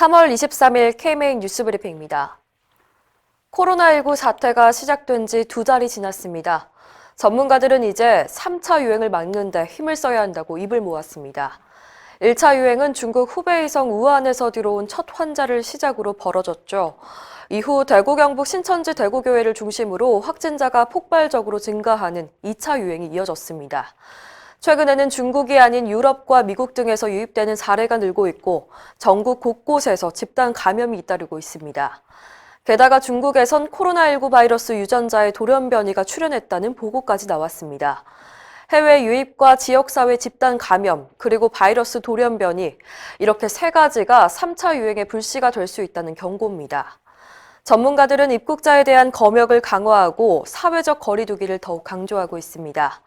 3월 23일 KMA 뉴스브리핑입니다. 코로나19 사태가 시작된 지 2달이 지났습니다. 전문가들은 이제 3차 유행을 막는 데 힘을 써야 한다고 입을 모았습니다. 1차 유행은 중국 후베이성 우한에서 들어온 첫 환자를 시작으로 벌어졌죠. 이후 대구 경북 신천지 대구교회를 중심으로 확진자가 폭발적으로 증가하는 2차 유행이 이어졌습니다. 최근에는 중국이 아닌 유럽과 미국 등에서 유입되는 사례가 늘고 있고 전국 곳곳에서 집단 감염이 잇따르고 있습니다. 게다가 중국에선 코로나19 바이러스 유전자의 돌연 변이가 출현했다는 보고까지 나왔습니다. 해외 유입과 지역사회 집단 감염, 그리고 바이러스 돌연 변이, 이렇게 세 가지가 3차 유행의 불씨가 될 수 있다는 경고입니다. 전문가들은 입국자에 대한 검역을 강화하고 사회적 거리 두기를 더욱 강조하고 있습니다.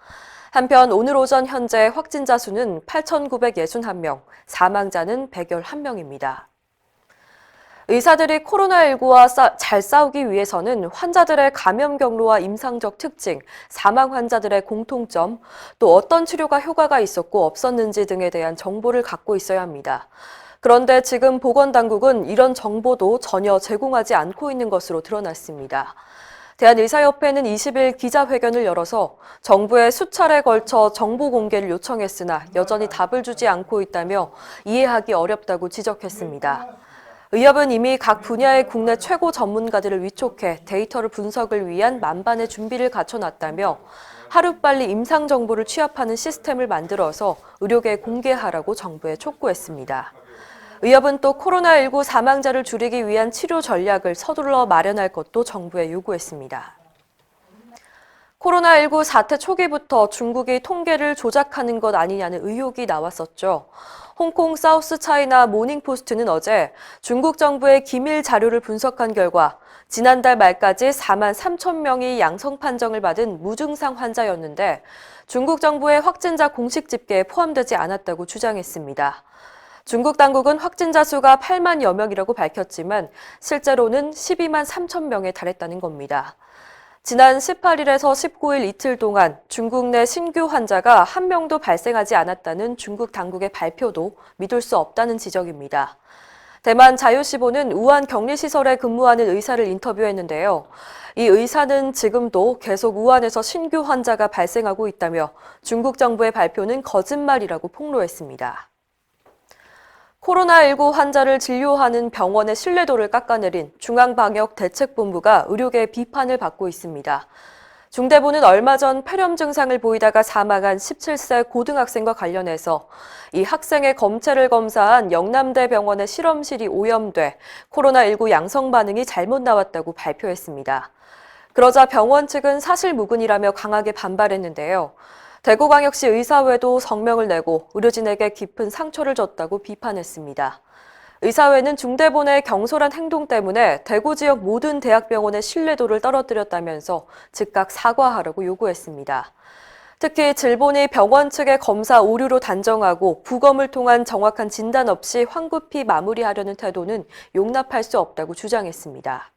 한편 오늘 오전 현재 확진자 수는 8,961명, 사망자는 111명입니다. 의사들이 코로나19와 잘 싸우기 위해서는 환자들의 감염 경로와 임상적 특징, 사망 환자들의 공통점, 또 어떤 치료가 효과가 있었고 없었는지 등에 대한 정보를 갖고 있어야 합니다. 그런데 지금 보건당국은 이런 정보도 전혀 제공하지 않고 있는 것으로 드러났습니다. 대한의사협회는 20일 기자회견을 열어서 정부에 수차례 걸쳐 정보 공개를 요청했으나 여전히 답을 주지 않고 있다며 이해하기 어렵다고 지적했습니다. 의협은 이미 각 분야의 국내 최고 전문가들을 위촉해 데이터를 분석을 위한 만반의 준비를 갖춰놨다며 하루빨리 임상 정보를 취합하는 시스템을 만들어서 의료계에 공개하라고 정부에 촉구했습니다. 의협은 또 코로나19 사망자를 줄이기 위한 치료 전략을 서둘러 마련할 것도 정부에 요구했습니다. 코로나19 사태 초기부터 중국이 통계를 조작하는 것 아니냐는 의혹이 나왔었죠. 홍콩 사우스 차이나 모닝포스트는 어제 중국 정부의 기밀 자료를 분석한 결과 지난달 말까지 4만 3천 명이 양성 판정을 받은 무증상 환자였는데 중국 정부의 확진자 공식 집계에 포함되지 않았다고 주장했습니다. 중국 당국은 확진자 수가 8만여 명이라고 밝혔지만 실제로는 12만 3천 명에 달했다는 겁니다. 지난 18일에서 19일 이틀 동안 중국 내 신규 환자가 한 명도 발생하지 않았다는 중국 당국의 발표도 믿을 수 없다는 지적입니다. 대만 자유시보는 우한 격리시설에 근무하는 의사를 인터뷰했는데요. 이 의사는 지금도 계속 우한에서 신규 환자가 발생하고 있다며 중국 정부의 발표는 거짓말이라고 폭로했습니다. 코로나19 환자를 진료하는 병원의 신뢰도를 깎아내린 중앙방역대책본부가 의료계의 비판을 받고 있습니다. 중대본은 얼마 전 폐렴 증상을 보이다가 사망한 17세 고등학생과 관련해서 이 학생의 검체를 검사한 영남대 병원의 실험실이 오염돼 코로나19 양성 반응이 잘못 나왔다고 발표했습니다. 그러자 병원 측은 사실무근이라며 강하게 반발했는데요. 대구광역시 의사회도 성명을 내고 의료진에게 깊은 상처를 줬다고 비판했습니다. 의사회는 중대본의 경솔한 행동 때문에 대구 지역 모든 대학병원의 신뢰도를 떨어뜨렸다면서 즉각 사과하라고 요구했습니다. 특히 질본이 병원 측의 검사 오류로 단정하고 부검을 통한 정확한 진단 없이 황급히 마무리하려는 태도는 용납할 수 없다고 주장했습니다.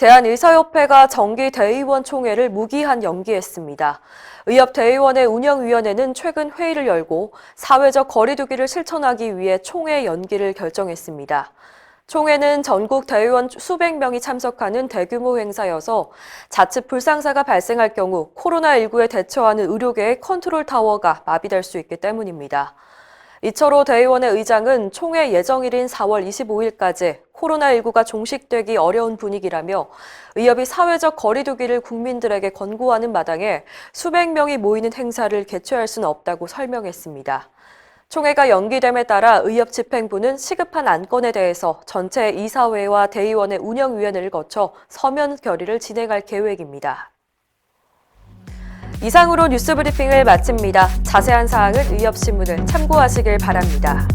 대한의사협회가 정기 대의원 총회를 무기한 연기했습니다. 의협 대의원의 운영위원회는 최근 회의를 열고 사회적 거리 두기를 실천하기 위해 총회 연기를 결정했습니다. 총회는 전국 대의원 수백 명이 참석하는 대규모 행사여서 자칫 불상사가 발생할 경우 코로나19에 대처하는 의료계의 컨트롤 타워가 마비될 수 있기 때문입니다. 이철호 대의원의 의장은 총회 예정일인 4월 25일까지 코로나19가 종식되기 어려운 분위기라며 의협이 사회적 거리 두기를 국민들에게 권고하는 마당에 수백 명이 모이는 행사를 개최할 수는 없다고 설명했습니다. 총회가 연기됨에 따라 의협 집행부는 시급한 안건에 대해서 전체 이사회와 대의원의 운영위원회를 거쳐 서면 결의를 진행할 계획입니다. 이상으로 뉴스브리핑을 마칩니다. 자세한 사항은 의협신문을 참고하시길 바랍니다.